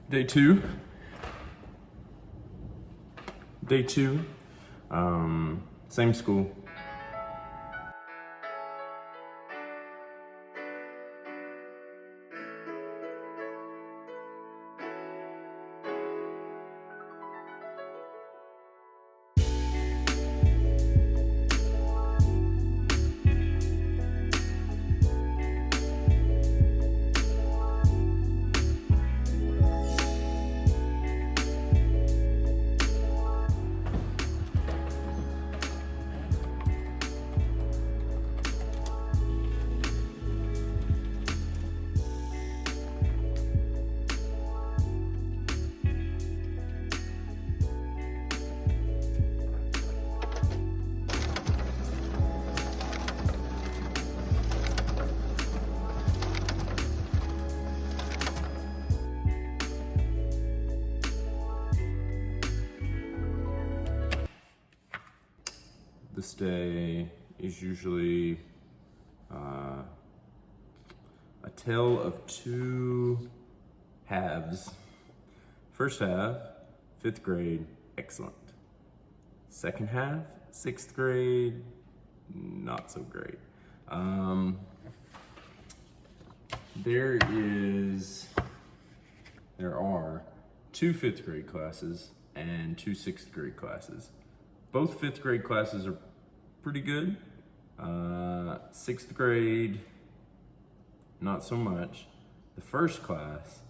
Day two. Day two. Same school. This day is usually a tale of two halves. First half, 5th grade, excellent. Second half, 6th grade, not so great. There are 2 5th grade classes and 2 6th grade classes. Both 5th grade classes are pretty good. 6th grade, not so much. The first class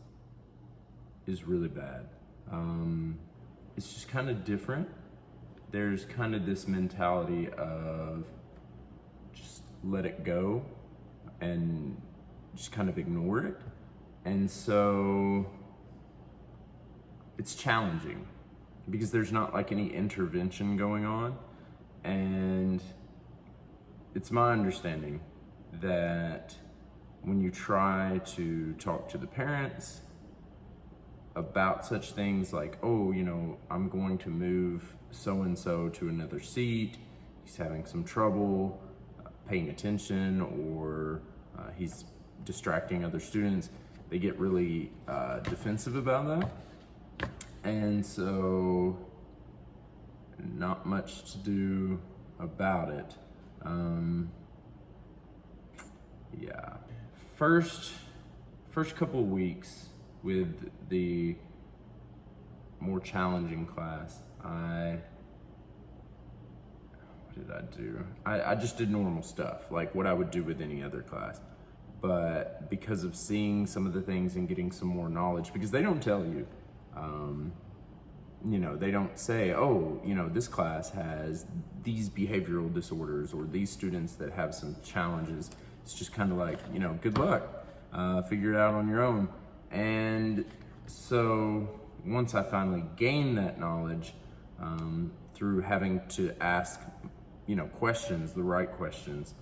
is really bad. It's just kind of different. There's kind of this mentality of just let it go and just kind of ignore it. And so it's challenging because there's not like any intervention going on. And it's my understanding that when you try to talk to the parents about such things like, oh, you know, I'm going to move so-and-so to another seat, he's having some trouble paying attention, or he's distracting other students, they get really defensive about that. And so not much to do about it. Yeah. First couple of weeks with the more challenging class, what did I do? I just did normal stuff, like what I would do with any other class. But because of seeing some of the things and getting some more knowledge, because they don't tell you, you know, they don't say, oh, you know, this class has these behavioral disorders or these students that have some challenges. It's just kind of like, you know, good luck, figure it out on your own. And so once I finally gained that knowledge, through having to ask, you know, questions, the right questions,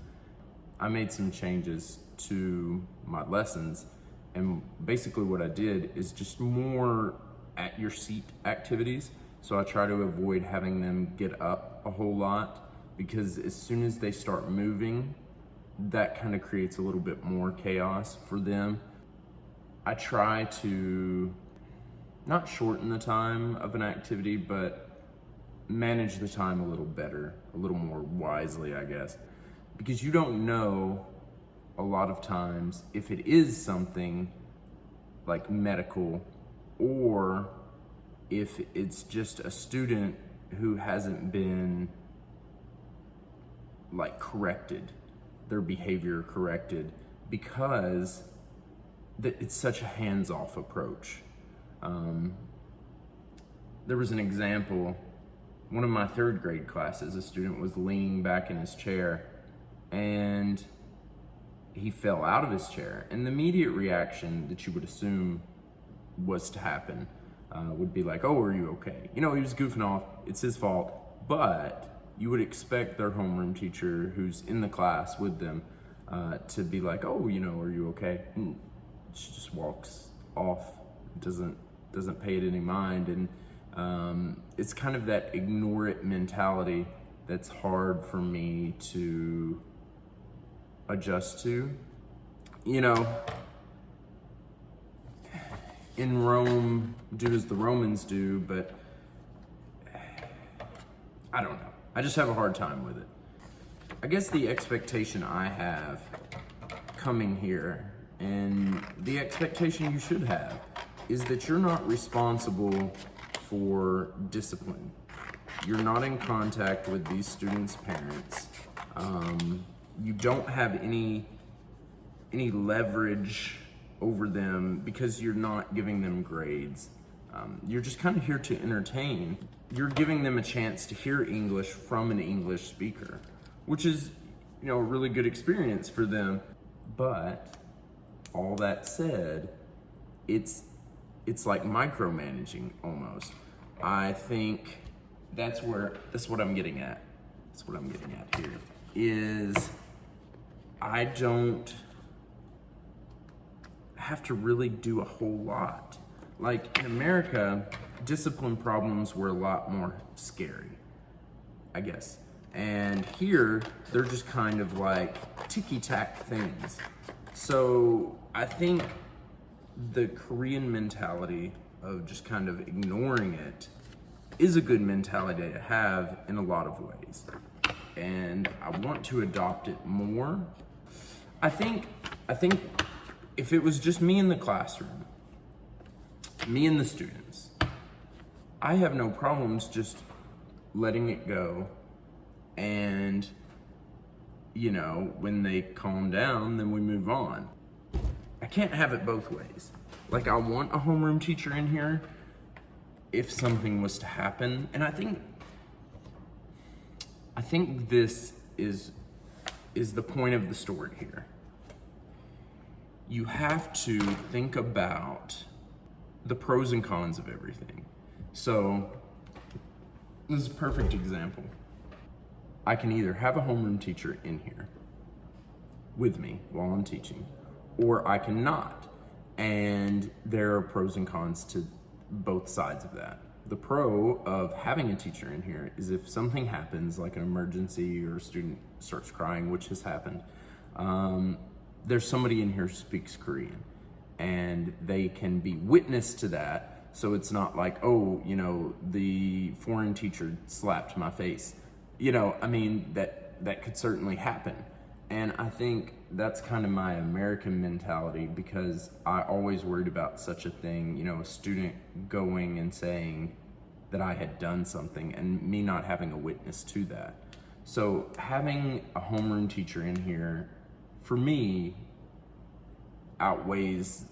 I made some changes to my lessons. And basically what I did is just more at your seat activities. So I try to avoid having them get up a whole lot, because as soon as they start moving, that kind of creates a little bit more chaos for them. I try to not shorten the time of an activity, but manage the time a little better, a little more wisely, I guess. Because you don't know a lot of times if it is something like medical, or if it's just a student who hasn't been like corrected, their behavior corrected, because it's such a hands-off approach. There was an example, one of my 3rd grade classes, a student was leaning back in his chair and he fell out of his chair. And the immediate reaction that you would assume was to happen would be like, oh, are you okay? You know, he was goofing off, it's his fault. But you would expect their homeroom teacher who's in the class with them to be like, oh, you know, are you okay? And she just walks off, doesn't pay it any mind. And it's kind of that ignore it mentality that's hard for me to adjust to. You know, in Rome, do as the Romans do, but I don't know. I just have a hard time with it. I guess the expectation I have coming here, and the expectation you should have, is that you're not responsible for discipline. You're not in contact with these students' parents. You don't have any leverage over them because you're not giving them grades. You're just kind of here to entertain. You're giving them a chance to hear English from an English speaker, which is, a really good experience for them. But all that said, it's like micromanaging almost. I think that's what I'm getting at. That's what I'm getting at here is I don't have to really do a whole lot. Like in America, discipline problems were a lot more scary, I guess. And here, they're just kind of like ticky-tack things. So I think the Korean mentality of just kind of ignoring it is a good mentality to have in a lot of ways. And I want to adopt it more. I think if it was just me in the classroom, me and the students, I have no problems just letting it go. And, when they calm down, then we move on. I can't have it both ways. Like, I want a homeroom teacher in here if something was to happen. And I think this is the point of the story here. You have to think about the pros and cons of everything. So, this is a perfect example. I can either have a homeroom teacher in here with me while I'm teaching, or I cannot. And there are pros and cons to both sides of that. The pro of having a teacher in here is if something happens, like an emergency or a student starts crying, which has happened, there's somebody in here who speaks Korean, and they can be witness to that. So it's not like, the foreign teacher slapped my face. That could certainly happen. And I think that's kind of my American mentality, because I always worried about such a thing, a student going and saying that I had done something and me not having a witness to that. So having a homeroom teacher in here, for me, outweighs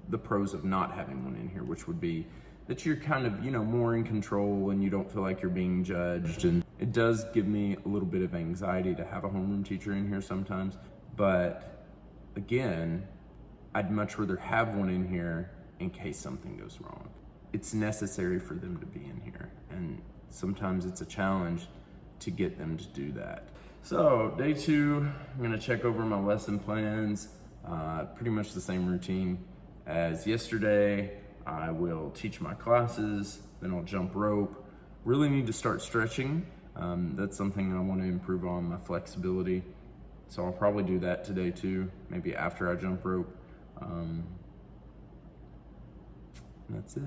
the pros of not having one in here, which would be that you're kind of, more in control and you don't feel like you're being judged. And it does give me a little bit of anxiety to have a homeroom teacher in here sometimes. But again, I'd much rather have one in here in case something goes wrong. It's necessary for them to be in here. And sometimes it's a challenge to get them to do that. So day 2, I'm gonna check over my lesson plans. Pretty much the same routine as yesterday. I will teach my classes, then I'll jump rope. Really need to start stretching. That's something I want to improve on, my flexibility. So I'll probably do that today too, maybe after I jump rope. That's it.